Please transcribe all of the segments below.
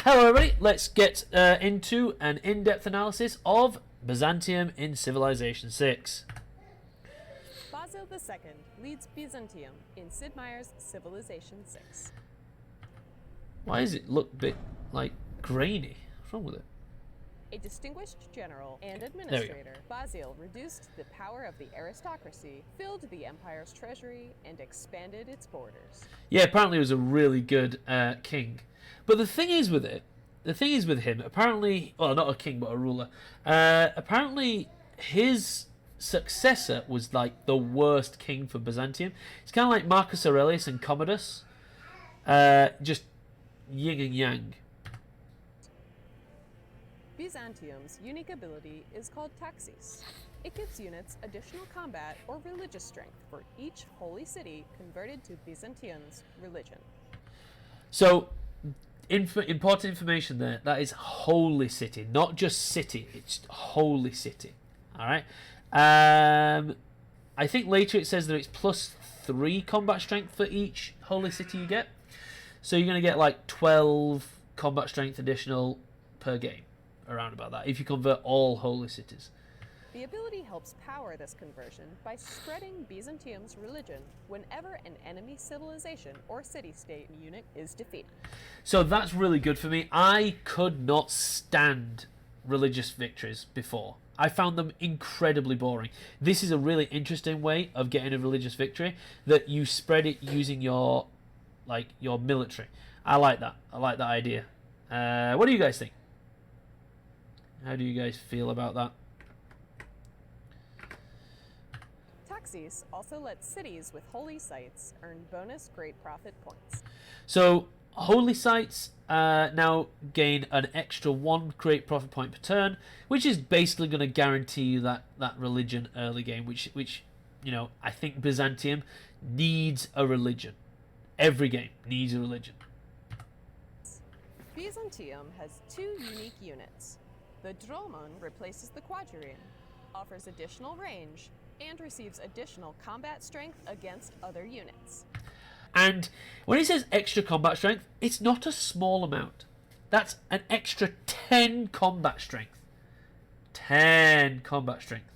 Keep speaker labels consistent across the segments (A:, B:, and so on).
A: Hello everybody, let's get into an in-depth analysis of Byzantium in Civilization 6.
B: Basil II leads Byzantium in Sid Meier's Civilization 6.
A: Why does it look a bit, like, grainy? What's wrong with it?
B: A distinguished general and administrator, Basil reduced the power of the aristocracy, filled the empire's treasury, and expanded its borders.
A: Yeah, apparently he was a really good king. But the thing is with him, apparently, well, not a king, but a ruler, apparently his successor was, like, the worst king for Byzantium. It's kind of like Marcus Aurelius and Commodus. Just yin and yang.
B: Byzantium's unique ability is called taxis. It gives units additional combat or religious strength for each holy city converted to Byzantium's religion.
A: So, important information there. That is holy city, not just city. It's holy city. All right. I think later it says that it's +3 combat strength for each holy city you get. So you're going to get like 12 combat strength additional per game, around about that, if you convert all holy cities.
B: The ability helps power this conversion by spreading Byzantium's religion whenever an enemy civilization or city-state unit is defeated.
A: So that's really good for me. I could not stand religious victories before. I found them incredibly boring. This is a really interesting way of getting a religious victory, that you spread it using your military. I like that. I like that idea. What do you guys think? How do you guys feel about that?
B: Taxis also let cities with holy sites earn bonus great profit points.
A: So holy sites now gain an extra 1 great profit point per turn, which is basically going to guarantee you that religion early game, which you know, I think Byzantium needs a religion. Every game needs a religion.
B: Byzantium has 2 unique units. The Dromon replaces the Quadrian, offers additional range, and receives additional combat strength against other units.
A: And when it says extra combat strength, it's not a small amount. That's an extra 10 combat strength. 10 combat strength.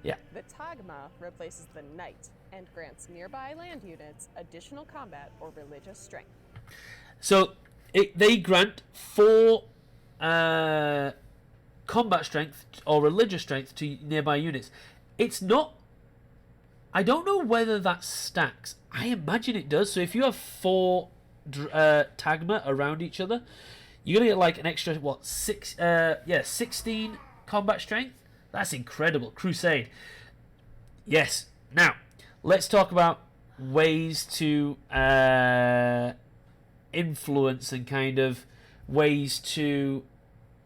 A: Yeah.
B: The Tagma replaces the Knight and grants nearby land units additional combat or religious strength.
A: So they grant 4 combat strength or religious strength to nearby units. It's not... I don't know whether that stacks. I imagine it does. So if you have 4 Tagma around each other, you're going to get like an extra, 16 combat strength? That's incredible. Crusade. Yes. Now, let's talk about ways to influence and kind of ways to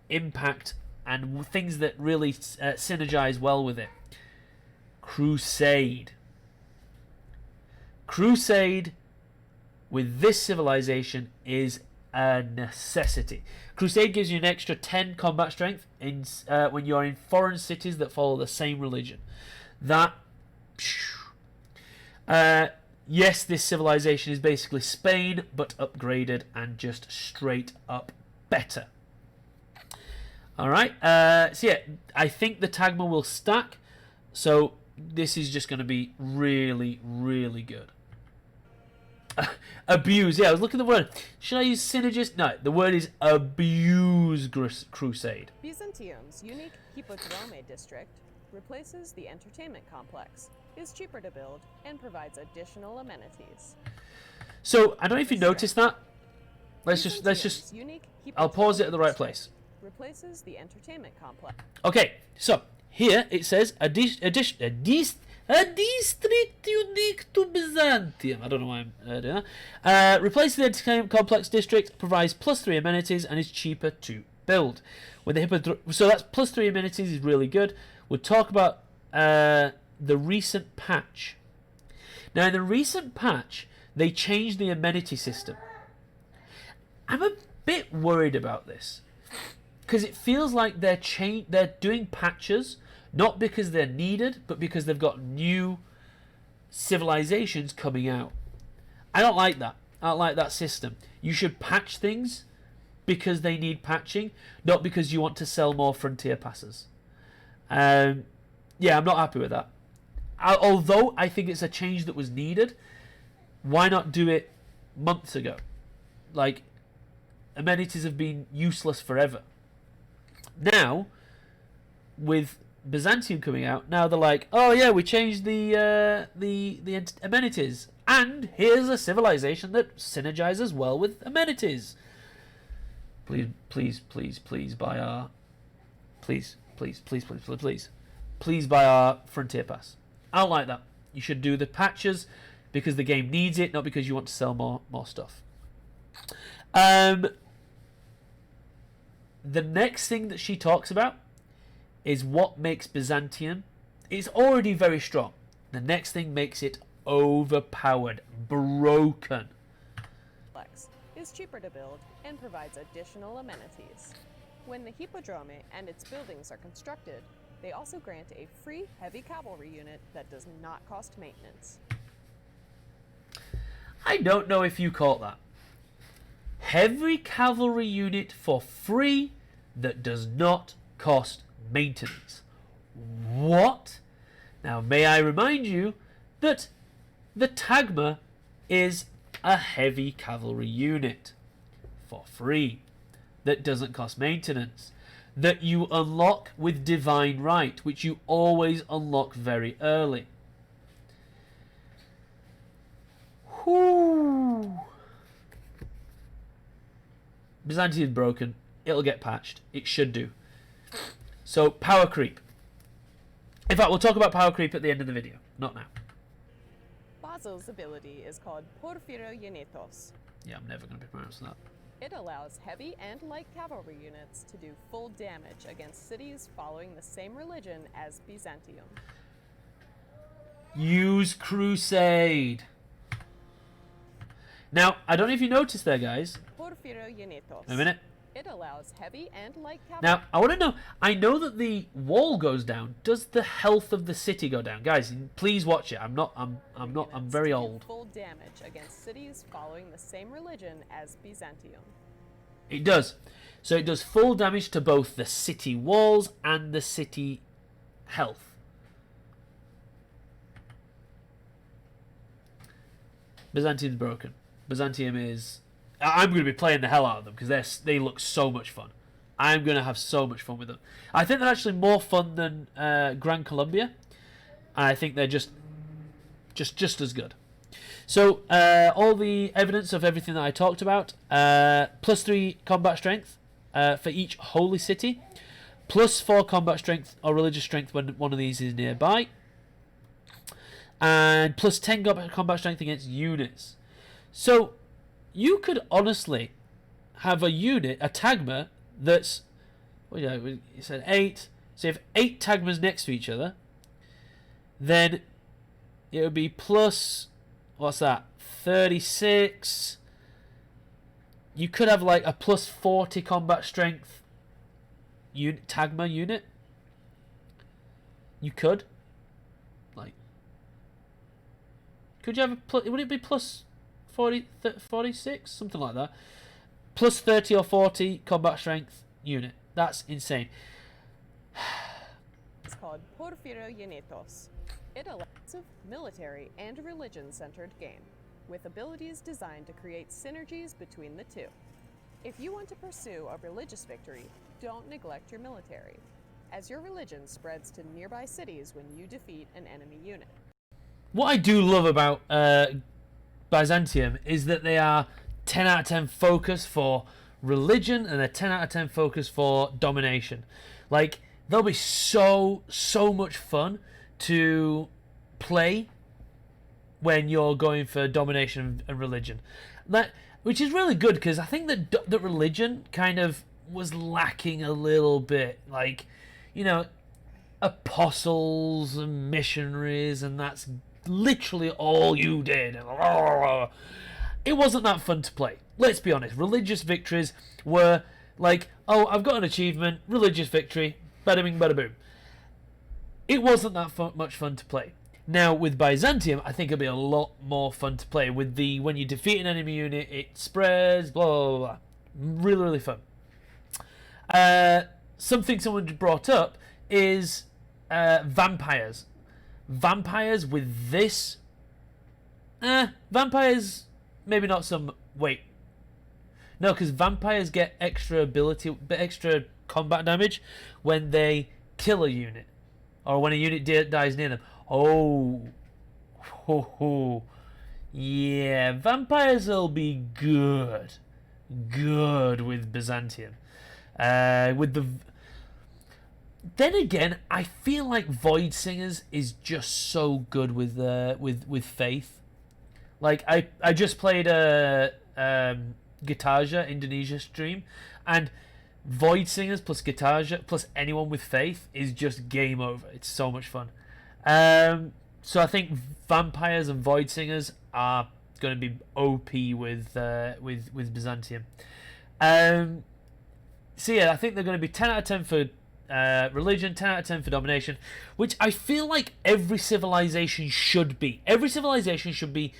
A: impact and things that really synergize well with it. Crusade. Crusade with this civilization is a necessity. Crusade gives you an extra 10 combat strength when you're in foreign cities that follow the same religion. That... yes, this civilization is basically Spain, but upgraded and just straight up better. Alright, so yeah, I think the Tagma will stack, so this is just going to be really, really good. Abuse, yeah, I was looking at the word. Should I use synergist? No, the word is abuse crusade.
B: Byzantium's unique Hippodrome district replaces the entertainment complex, is cheaper to build, and provides additional amenities.
A: So, I don't know if you noticed that. Let's just I'll pause it at the right place.
B: Replaces the entertainment complex.
A: Okay, so here it says a district unique to Byzantium. I don't know why I'm doing that. Replaces the entertainment complex district, provides +3 amenities, and is cheaper to build. With the so that's +3 amenities is really good. We'll talk about the recent patch. Now, in the recent patch, they changed the amenity system. I'm a bit worried about this, because it feels like they're doing patches not because they're needed, but because they've got new civilizations coming out. I don't like that. I don't like that system. You should patch things because they need patching, not because you want to sell more frontier passes. Yeah, I'm not happy with that. Although I think it's a change that was needed, why not do it months ago? Like, amenities have been useless forever. Now, with Byzantium coming out, now they're like, oh yeah, we changed the amenities, and here's a civilization that synergizes well with amenities. Please buy our, please buy our frontier pass. I don't like that. You should do the patches because the game needs it, not because you want to sell more stuff. The next thing that she talks about is what makes Byzantium. It's already very strong. The next thing makes it overpowered, broken.
B: Complex is cheaper to build and provides additional amenities. When the Hippodrome and its buildings are constructed, they also grant a free heavy cavalry unit that does not cost maintenance.
A: I don't know if you caught that. Heavy cavalry unit for free that does not cost maintenance. What? Now, may I remind you that the Tagma is a heavy cavalry unit for free that doesn't cost maintenance, that you unlock with Divine Right, which you always unlock very early. Whoo! Byzantium is broken. It'll get patched. It should do. So, power creep. In fact, we'll talk about power creep at the end of the video. Not now.
B: Basil's ability is called Porphyrogennetos.
A: Yeah, I'm never going to be pronouncing that.
B: It allows heavy and light cavalry units to do full damage against cities following the same religion as Byzantium.
A: Use Crusade. Now, I don't know if you noticed there, guys.
B: Porphyrogennetos.
A: A minute.
B: It allows heavy and light cavalry.
A: Now, I want to know. I know that the wall goes down. Does the health of the city go down, guys? Please watch it. I'm very old.
B: Full damage against cities following the same religion as Byzantium.
A: It does. So it does full damage to both the city walls and the city health. Byzantium's broken. Byzantium is... I'm going to be playing the hell out of them because they look so much fun. I'm going to have so much fun with them. I think they're actually more fun than Gran Colombia. And I think they're just as good. So, all the evidence of everything that I talked about. +3 combat strength for each holy city. +4 combat strength or religious strength when one of these is nearby. And +10 combat strength against units. So, you could honestly have a unit, a Tagma, that's... Well, yeah, you said 8. So if 8 Tagmas next to each other, then it would be plus... What's that? 36. You could have like a +40 combat strength Tagma unit. You could. Like... Could you have a... Would it be plus... 46, something like that. +30 or 40 combat strength unit. That's insane.
B: It's called Porphyrogennetos. It allows a military and religion-centered game, with abilities designed to create synergies between the two. If you want to pursue a religious victory, don't neglect your military, as your religion spreads to nearby cities when you defeat an enemy unit.
A: What I do love about Byzantium is that they are 10 out of 10 focus for religion and a 10 out of 10 focus for domination. Like, they'll be so much fun to play when you're going for domination and religion. Which is really good because I think that religion kind of was lacking a little bit. Like, you know, apostles and missionaries, and that's literally all you did. It wasn't that fun to play. Let's be honest. Religious victories were like, oh, I've got an achievement, religious victory, bada bing, bada boom. It wasn't that much fun to play. Now with Byzantium, I think it'll be a lot more fun to play. With the when you defeat an enemy unit, it spreads, blah blah blah. Really, really fun. Something someone brought up is vampires. Vampires with this. Vampires, maybe not some. Wait. No, because vampires get extra ability, extra combat damage when they kill a unit. Or when a unit dies near them. Oh. Yeah, vampires will be good. Good with Byzantium. With the... Then again, I feel like Void Singers is just so good with Faith. Like, I just played a Guitarja Indonesia stream, and Void Singers plus Guitarja plus anyone with Faith is just game over. It's so much fun. So I think Vampires and Void Singers are going to be OP with Byzantium. So yeah, I think they're going to be 10 out of 10 for religion, 10 out of 10 for domination, which I feel like every civilization should be. Every civilization should be,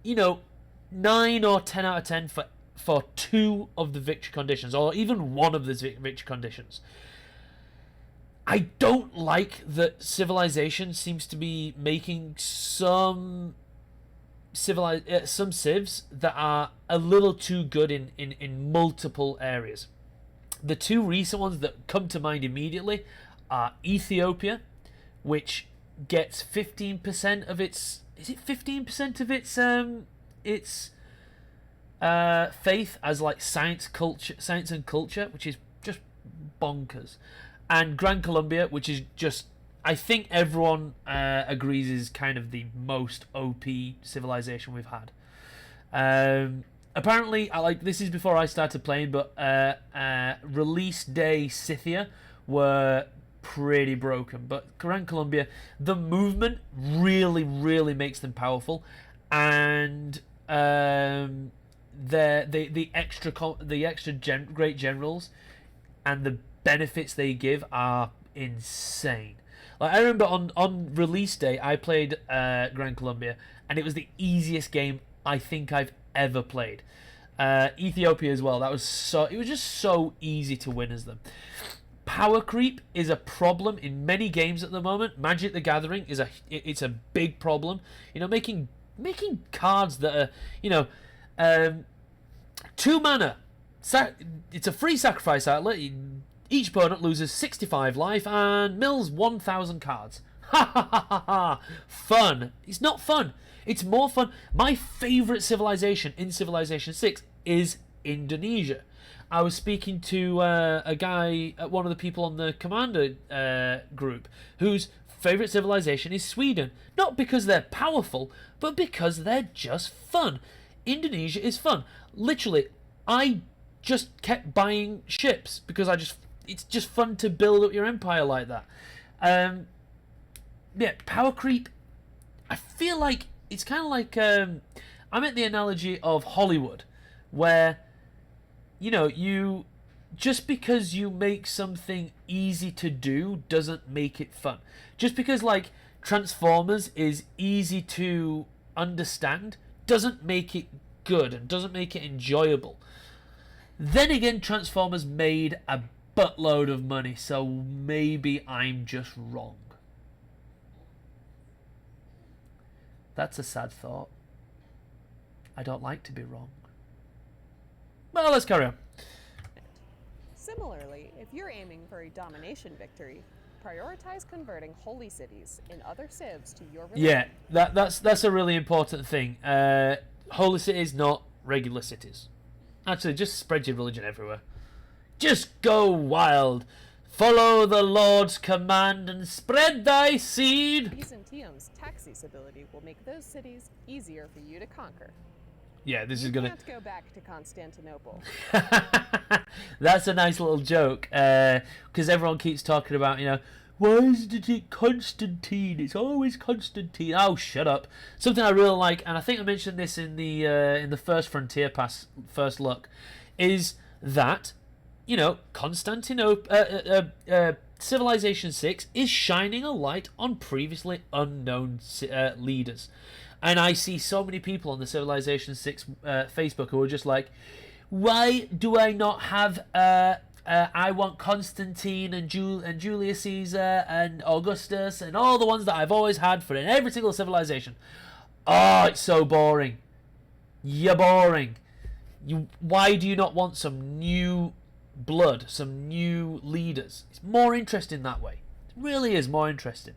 A: 9 or 10 out of 10 for 2 of the victory conditions, or even 1 of the victory conditions. I don't like that civilization seems to be making some civs that are a little too good in multiple areas. The 2 recent ones that come to mind immediately are Ethiopia, which gets 15% of its... Is it 15% of its faith as like science and culture, which is just bonkers. And Gran Colombia, which is just... I think everyone agrees is kind of the most OP civilization we've had. Apparently, this is before I started playing, but release day Scythia were pretty broken. But Gran Colombia, the movement really, really makes them powerful, and the extra great generals and the benefits they give are insane. Like, I remember on release day, I played Gran Colombia, and it was the easiest game I think I've ever played. Ethiopia as well. It was just so easy to win as them. Power creep is a problem in many games at the moment. Magic the Gathering it's a big problem. Making cards that are 2 mana. It's a free sacrifice outlet. Each opponent loses 65 life and mills 1,000 cards. Ha ha ha ha ha! Fun. It's not fun. It's more fun. My favourite civilization in Civilization 6 is Indonesia. I was speaking to a guy, one of the people on the Commander group, whose favourite civilization is Sweden. Not because they're powerful, but because they're just fun. Indonesia is fun. Literally, I just kept buying ships because it's just fun to build up your empire like that. Yeah, power creep. I feel like it's kind of like I meant the analogy of Hollywood, where you just because you make something easy to do doesn't make it fun. Just because like Transformers is easy to understand doesn't make it good and doesn't make it enjoyable. Then again, Transformers made a buttload of money, so maybe I'm just wrong. That's a sad thought. I don't like to be wrong. Well, let's carry on.
B: Similarly, if you're aiming for a domination victory, prioritize converting holy cities in other civs to your religion.
A: Yeah, that's a really important thing. Holy cities, not regular cities. Actually, just spread your religion everywhere. Just go wild. Follow the Lord's command and spread thy seed.
B: Byzantium's taxis ability will make those cities easier for you to conquer.
A: Yeah, this
B: you
A: is gonna...
B: can't go back to Constantinople.
A: That's a nice little joke, because everyone keeps talking about, why isn't it Constantine? It's always Constantine. Oh, shut up. Something I really like, and I think I mentioned this in the first Frontier Pass first look, is that Constantinople, Civilization 6 is shining a light on previously unknown leaders. And I see so many people on the Civilization 6 Facebook who are just like, why do I not have... I want Constantine and Julius Caesar and Augustus and all the ones that I've always had for in every single civilization. Oh, it's so boring. You're boring. Why do you not want some new blood, some new leaders? It's more interesting that way. It really is more interesting.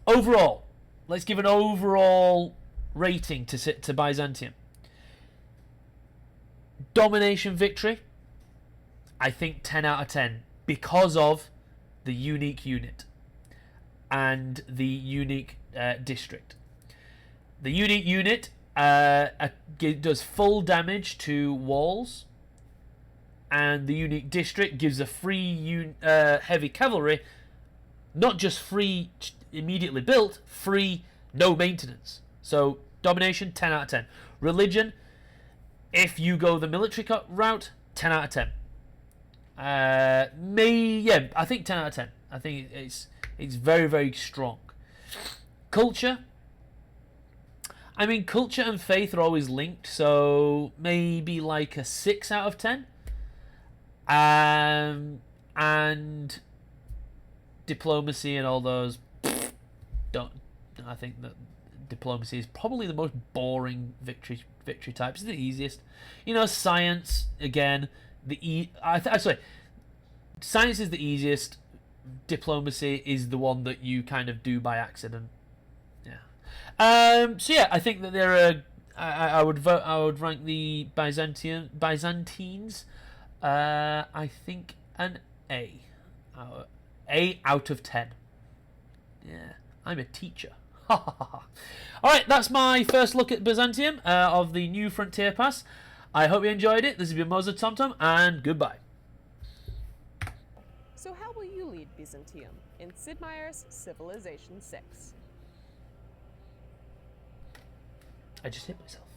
A: Overall, let's give an overall rating to Byzantium. Domination victory, I think 10 out of 10 because of the unique unit and the unique district. The unique unit does full damage to walls, and the unique district gives a free heavy cavalry, not just free immediately built, free no maintenance. So domination 10 out of 10. Religion, if you go the military route, 10 out of 10. I think 10 out of 10. I think it's very, very strong. Culture, I mean, culture and faith are always linked, so maybe like a 6 out of 10. And diplomacy and all those, don't. I think that diplomacy is probably the most boring victory type. It's the easiest. Science, again, science is the easiest. Diplomacy is the one that you kind of do by accident. Yeah. So yeah, I think that they're I would rank the Byzantines. I think an A. A out of 10. Yeah, I'm a teacher. Alright, that's my first look at Byzantium of the new Frontier Pass. I hope you enjoyed it. This has been Mosestomtom, and goodbye.
B: So how will you lead Byzantium in Sid Meier's Civilization 6?
A: I just hit myself.